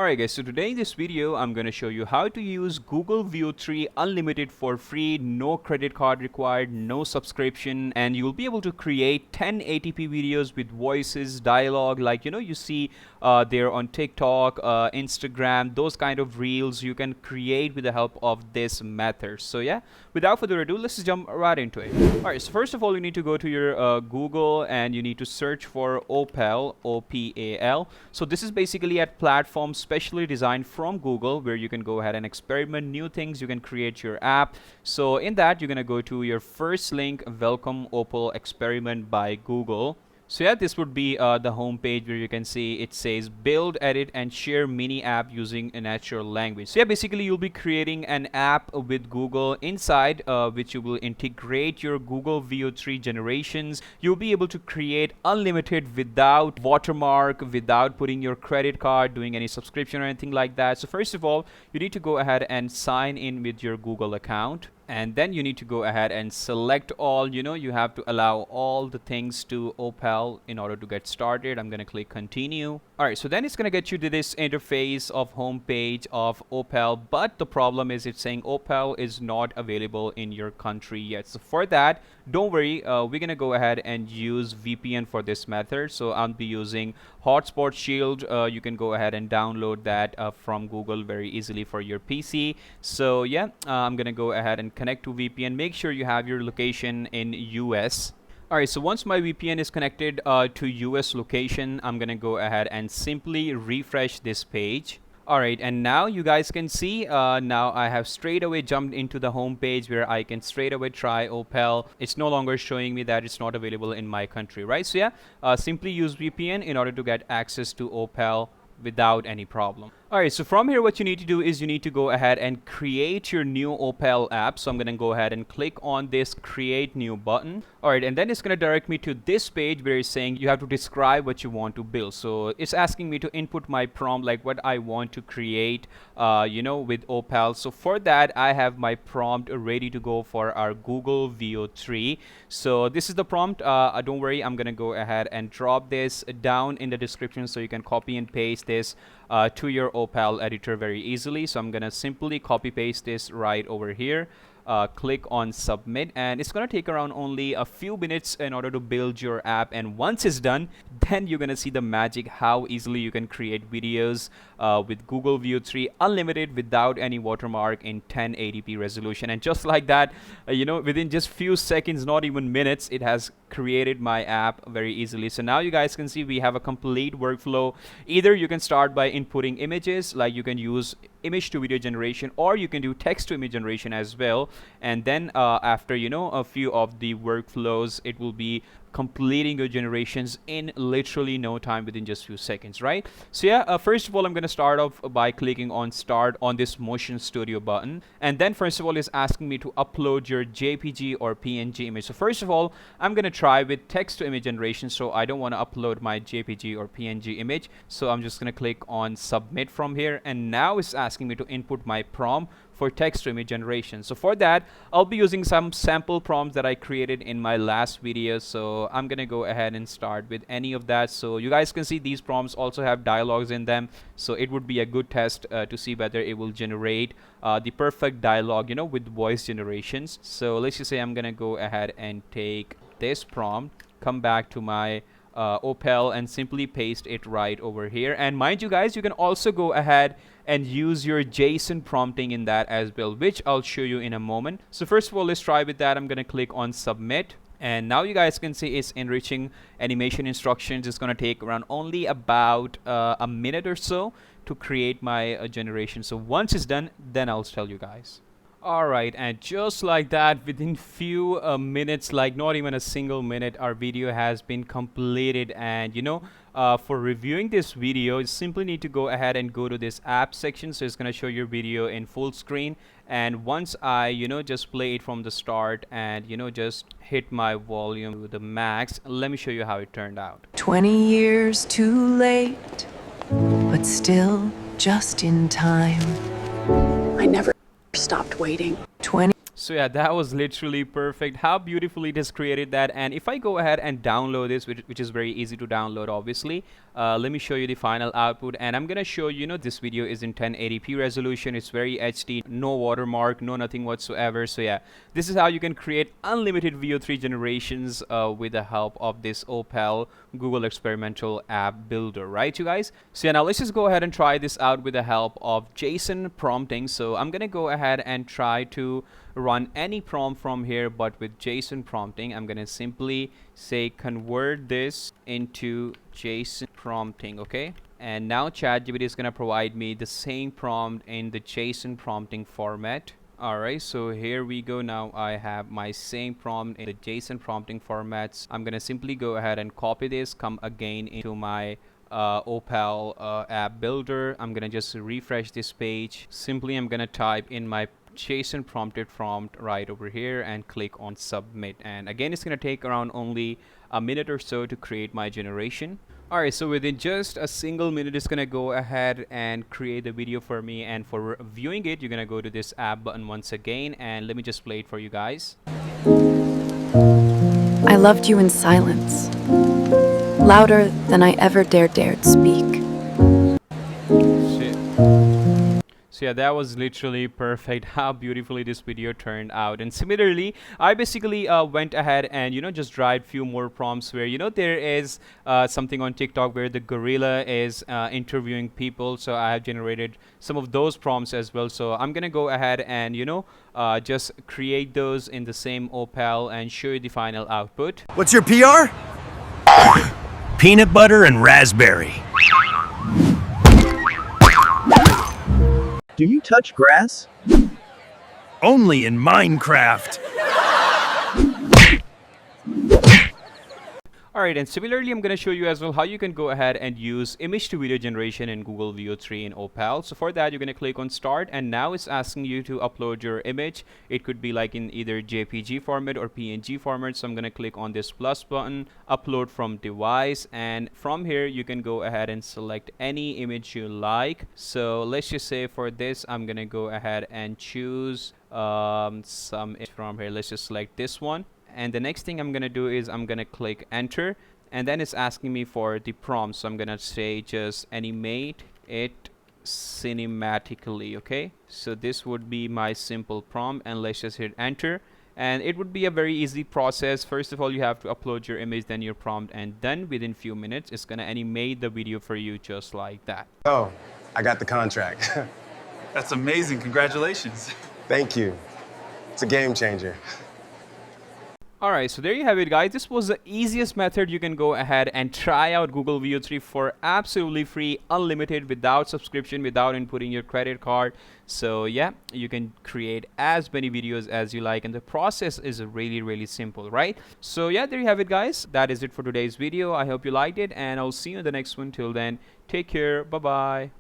Alright guys, so today in this video I'm going to show you how to use Google Veo 3 Unlimited for free, no credit card required, no subscription, and you'll be able to create 1080p videos with voices, dialogue, like you see there on TikTok, Instagram, those kind of reels you can create with the help of this method. So yeah, without further ado, let's just jump right into it. Alright, so first of all you need to go to your Google and you need to search for Opal, O-P-A-L. So this is basically a platform specially designed from Google where you can go ahead and experiment new things. You can create your app. So in that you're gonna go to your first link, Welcome Opal Experiment by Google. So yeah, this would be the home page where you can see it says build, edit, and share mini app using a natural language. So yeah, basically you'll be creating an app with Google inside, which you will integrate your Google Veo 3 generations. You'll be able to create unlimited without watermark, without putting your credit card, doing any subscription or anything like that. So first of all, you need to go ahead and sign in with your Google account. And then you need to go ahead and select all, you have to allow all the things to Opal in order to get started. I'm going to click continue. All right, so then it's going to get you to this interface of home page of Opal, but the problem is it's saying Opal is not available in your country yet. So for that, don't worry, we're going to go ahead and use VPN for this method. So I'll be using Hotspot Shield. You can go ahead and download that from Google very easily for your PC. So yeah, I'm going to go ahead and connect to VPN. Make sure you have your location in US. Alright, so once my VPN is connected to US location, I'm gonna go ahead and simply refresh this page. Alright, and now you guys can see now I have straight away jumped into the home page where I can straight away try Opal. It's no longer showing me that it's not available in my country, right? So yeah, simply use VPN in order to get access to Opal without any problem. Alright, so from here what you need to do is you need to go ahead and create your new Opal app. So I'm going to go ahead and click on this create new button. Alright, and then it's going to direct me to this page where it's saying you have to describe what you want to build. So it's asking me to input my prompt, like what I want to create with Opal. So for that I have my prompt ready to go for our Google Veo 3. So this is the prompt. Don't worry, I'm going to go ahead and drop this down in the description so you can copy and paste this to your Opal editor very easily. So I'm gonna simply copy paste this right over here, click on submit, and it's gonna take around only a few minutes in order to build your app. And once it's done, then you're gonna see the magic, how easily you can create videos with Google Veo 3 Unlimited without any watermark in 1080p resolution. And just like that, within just few seconds, not even minutes, it has created my app very easily. So now you guys can see we have a complete workflow. Either you can start by inputting images, like you can use image to video generation, or you can do text to image generation as well. And then after a few of the workflows, it will be completing your generations in literally no time, within just few seconds, right? So yeah, first of all I'm going to start off by clicking on start on this motion studio button, and then first of all it's asking me to upload your JPG or PNG image. So first of all I'm going to try with text to image generation, so I don't want to upload my JPG or PNG image. So I'm just going to click on submit from here, and now it's asking me to input my prompt for text to image generation. So for that I'll be using some sample prompts that I created in my last video. So I'm gonna go ahead and start with any of that. So you guys can see these prompts also have dialogues in them, so it would be a good test to see whether it will generate the perfect dialogue with voice generations. So let's just say I'm gonna go ahead and take this prompt, come back to my Opal, and simply paste it right over here. And mind you guys, you can also go ahead and use your JSON prompting in that as well, which I'll show you in a moment. So first of all, let's try with that. I'm going to click on submit, and now you guys can see it's enriching animation instructions. It's going to take around only about a minute or so to create my generation. So once it's done, then I'll tell you guys. Alright, and just like that, within few minutes, like not even a single minute, our video has been completed. And for reviewing this video, you simply need to go ahead and go to this app section. So it's going to show your video in full screen, and once I just play it from the start and just hit my volume to the max, let me show you how it turned out. 20 years too late, but still just in time. I never stopped waiting. 20 So yeah, that was literally perfect. How beautifully it has created that. And if I go ahead and download this, which is very easy to download, obviously, let me show you the final output. And I'm gonna show you, this video is in 1080p resolution. It's very HD, no watermark, no nothing whatsoever. So yeah, this is how you can create unlimited VO3 generations with the help of this Opal Google Experimental App Builder, right, you guys? So yeah, now let's just go ahead and try this out with the help of JSON prompting. So I'm gonna go ahead and try to run any prompt from here, but with JSON prompting, I'm gonna simply say convert this into JSON prompting, okay? And now ChatGPT is gonna provide me the same prompt in the JSON prompting format. Alright, so here we go. Now I have my same prompt in the JSON prompting formats. I'm gonna simply go ahead and copy this, come again into my Opal app builder. I'm gonna just refresh this page. Simply I'm gonna type in my JSON prompted prompt right over here and click on submit, and again it's gonna take around only a minute or so to create my generation. Alright, so within just a single minute it's gonna go ahead and create the video for me, and for viewing it you're gonna go to this app button once again, and let me just play it for you guys. I loved you in silence, louder than I ever dared speak. Shit. So yeah, that was literally perfect. How beautifully this video turned out. And similarly, I basically went ahead and just tried few more prompts where there is something on TikTok where the gorilla is interviewing people. So I have generated some of those prompts as well. So I'm gonna go ahead and just create those in the same Opal and show you the final output. What's your PR? Peanut butter and raspberry. Do you touch grass? Only in Minecraft. Alright, and similarly I'm going to show you as well how you can go ahead and use image to video generation in Google VEO3 in Opal. So for that you're going to click on start, and now it's asking you to upload your image. It could be like in either JPG format or PNG format. So I'm going to click on this plus button, upload from device, and from here you can go ahead and select any image you like. So let's just say for this I'm going to go ahead and choose some from here. Let's just select this one. And the next thing I'm gonna do is I'm gonna click enter, and then it's asking me for the prompt. So I'm gonna say just animate it cinematically. Okay, so this would be my simple prompt, and let's just hit enter. And it would be a very easy process. First of all, you have to upload your image, then your prompt, and then within few minutes it's gonna animate the video for you just like that. Oh, I got the contract. That's amazing. Congratulations. Thank you. It's a game changer. Alright, so there you have it, guys. This was the easiest method. You can go ahead and try out Google VEO3 for absolutely free, unlimited, without subscription, without inputting your credit card. So yeah, you can create as many videos as you like, and the process is really simple, right? So yeah, there you have it, guys. That is it for today's video. I hope you liked it, and I'll see you in the next one. Till then, take care. Bye bye.